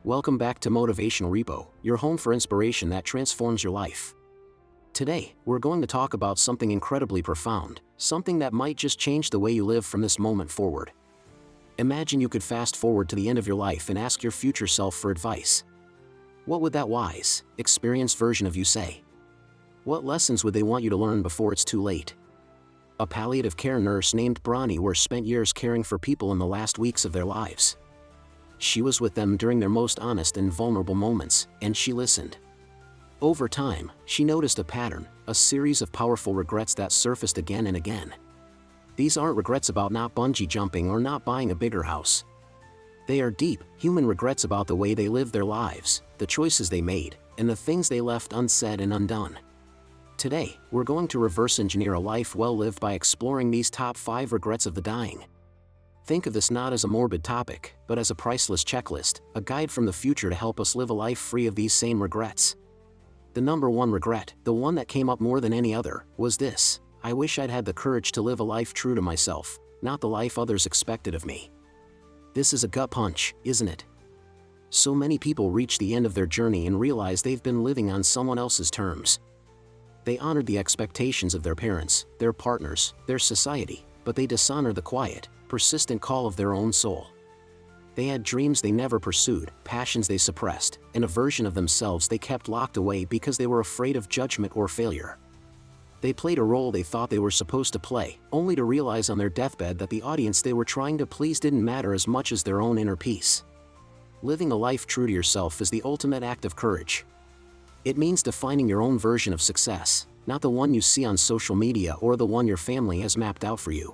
Welcome back to Motivational Repo, your home for inspiration that transforms your life. Today, we're going to talk about something incredibly profound, something that might just change the way you live from this moment forward. Imagine you could fast forward to the end of your life and ask your future self for advice. What would that wise, experienced version of you say? What lessons would they want you to learn before it's too late? A palliative care nurse named Bronnie spent years caring for people in the last weeks of their lives. She was with them during their most honest and vulnerable moments, and she listened. Over time, she noticed a pattern, a series of powerful regrets that surfaced again and again. These aren't regrets about not bungee jumping or not buying a bigger house. They are deep, human regrets about the way they lived their lives, the choices they made, and the things they left unsaid and undone. Today, we're going to reverse engineer a life well lived by exploring these top 5 regrets of the dying. Think of this not as a morbid topic, but as a priceless checklist, a guide from the future to help us live a life free of these same regrets. The number 1 regret, the one that came up more than any other, was this: I wish I'd had the courage to live a life true to myself, not the life others expected of me. This is a gut punch, isn't it? So many people reach the end of their journey and realize they've been living on someone else's terms. They honored the expectations of their parents, their partners, their society, but they dishonored the quiet, persistent call of their own soul. They had dreams they never pursued, passions they suppressed, and a version of themselves they kept locked away because they were afraid of judgment or failure. They played a role they thought they were supposed to play, only to realize on their deathbed that the audience they were trying to please didn't matter as much as their own inner peace. Living a life true to yourself is the ultimate act of courage. It means defining your own version of success, not the one you see on social media or the one your family has mapped out for you.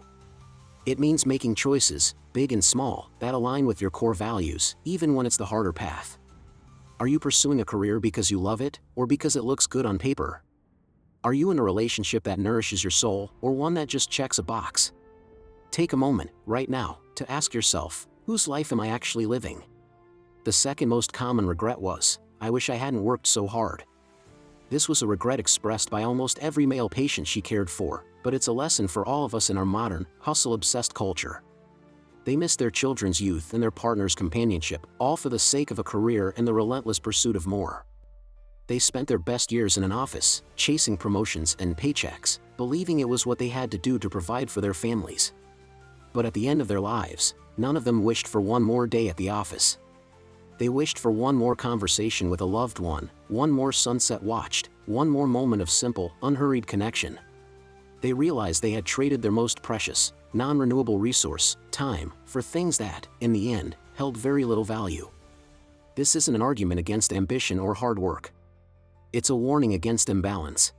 It means making choices, big and small, that align with your core values, even when it's the harder path. Are you pursuing a career because you love it, or because it looks good on paper? Are you in a relationship that nourishes your soul, or one that just checks a box? Take a moment, right now, to ask yourself, whose life am I actually living? The second most common regret was, I wish I hadn't worked so hard. This was a regret expressed by almost every male patient she cared for, but it's a lesson for all of us in our modern, hustle-obsessed culture. They missed their children's youth and their partner's companionship, all for the sake of a career and the relentless pursuit of more. They spent their best years in an office, chasing promotions and paychecks, believing it was what they had to do to provide for their families. But at the end of their lives, none of them wished for one more day at the office. They wished for one more conversation with a loved one, one more sunset watched, one more moment of simple, unhurried connection. They realized they had traded their most precious, non-renewable resource, time, for things that, in the end, held very little value. This isn't an argument against ambition or hard work. It's a warning against imbalance.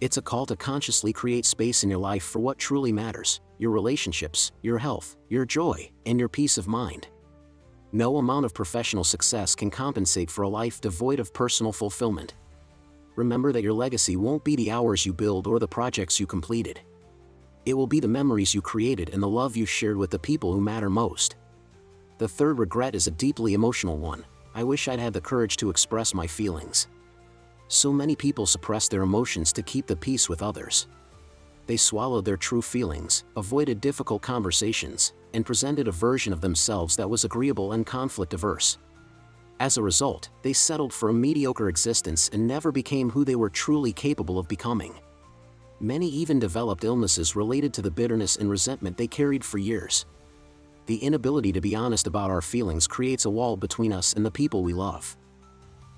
It's a call to consciously create space in your life for what truly matters: your relationships, your health, your joy, and your peace of mind. No amount of professional success can compensate for a life devoid of personal fulfillment. Remember that your legacy won't be the hours you build or the projects you completed. It will be the memories you created and the love you shared with the people who matter most. The third regret is a deeply emotional one. I wish I'd had the courage to express my feelings. So many people suppress their emotions to keep the peace with others. They swallowed their true feelings, avoided difficult conversations, and presented a version of themselves that was agreeable and conflict-averse. As a result, they settled for a mediocre existence and never became who they were truly capable of becoming. Many even developed illnesses related to the bitterness and resentment they carried for years. The inability to be honest about our feelings creates a wall between us and the people we love.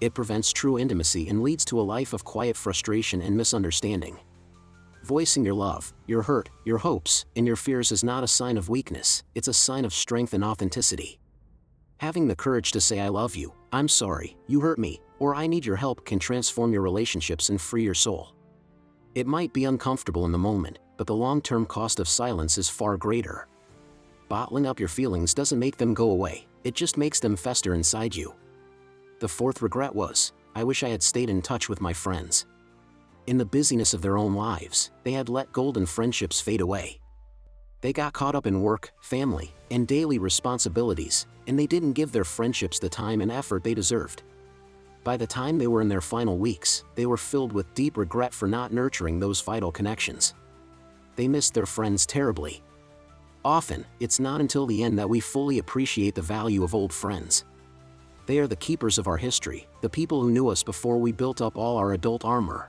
It prevents true intimacy and leads to a life of quiet frustration and misunderstanding. Voicing your love, your hurt, your hopes, and your fears is not a sign of weakness, it's a sign of strength and authenticity. Having the courage to say I love you, I'm sorry, you hurt me, or I need your help can transform your relationships and free your soul. It might be uncomfortable in the moment, but the long-term cost of silence is far greater. Bottling up your feelings doesn't make them go away, it just makes them fester inside you. The fourth regret was, I wish I had stayed in touch with my friends. In the busyness of their own lives, they had let golden friendships fade away. They got caught up in work, family, and daily responsibilities, and they didn't give their friendships the time and effort they deserved. By the time they were in their final weeks, they were filled with deep regret for not nurturing those vital connections. They missed their friends terribly. Often, it's not until the end that we fully appreciate the value of old friends. They are the keepers of our history, the people who knew us before we built up all our adult armor.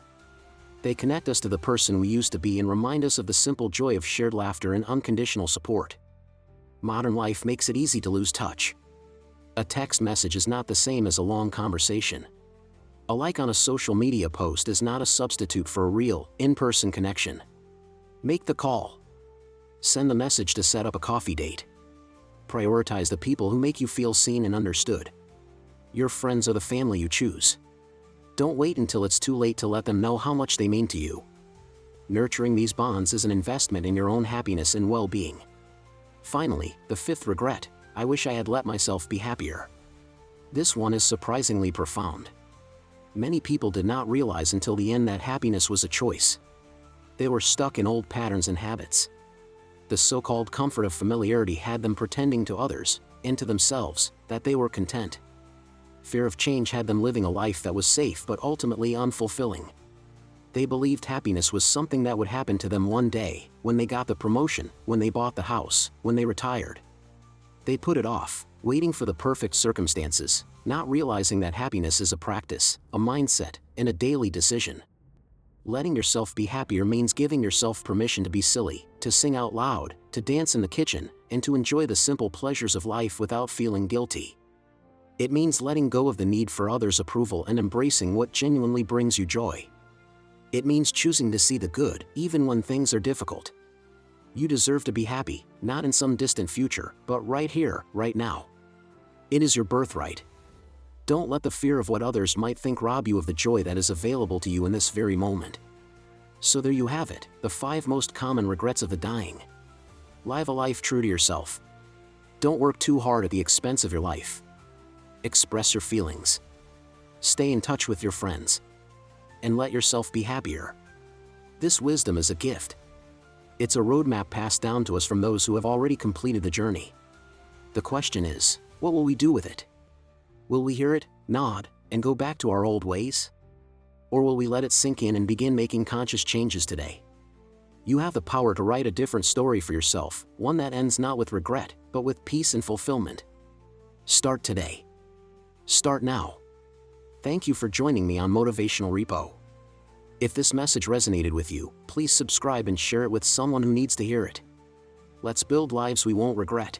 They connect us to the person we used to be and remind us of the simple joy of shared laughter and unconditional support. Modern life makes it easy to lose touch. A text message is not the same as a long conversation. A like on a social media post is not a substitute for a real, in-person connection. Make the call. Send the message to set up a coffee date. Prioritize the people who make you feel seen and understood. Your friends are the family you choose. Don't wait until it's too late to let them know how much they mean to you. Nurturing these bonds is an investment in your own happiness and well-being. Finally, the fifth regret: I wish I had let myself be happier. This one is surprisingly profound. Many people did not realize until the end that happiness was a choice. They were stuck in old patterns and habits. The so-called comfort of familiarity had them pretending to others, and to themselves, that they were content. Fear of change had them living a life that was safe but ultimately unfulfilling. They believed happiness was something that would happen to them one day, when they got the promotion, when they bought the house, when they retired. They put it off, waiting for the perfect circumstances, not realizing that happiness is a practice, a mindset, and a daily decision. Letting yourself be happier means giving yourself permission to be silly, to sing out loud, to dance in the kitchen, and to enjoy the simple pleasures of life without feeling guilty. It means letting go of the need for others' approval and embracing what genuinely brings you joy. It means choosing to see the good, even when things are difficult. You deserve to be happy, not in some distant future, but right here, right now. It is your birthright. Don't let the fear of what others might think rob you of the joy that is available to you in this very moment. So there you have it, the 5 most common regrets of the dying. Live a life true to yourself. Don't work too hard at the expense of your life. Express your feelings. Stay in touch with your friends. And let yourself be happier. This wisdom is a gift. It's a roadmap passed down to us from those who have already completed the journey. The question is, what will we do with it? Will we hear it, nod, and go back to our old ways? Or will we let it sink in and begin making conscious changes today? You have the power to write a different story for yourself, one that ends not with regret, but with peace and fulfillment. Start today. Start now. Thank you for joining me on Motivational Repo. If this message resonated with you, please subscribe and share it with someone who needs to hear it. Let's build lives we won't regret.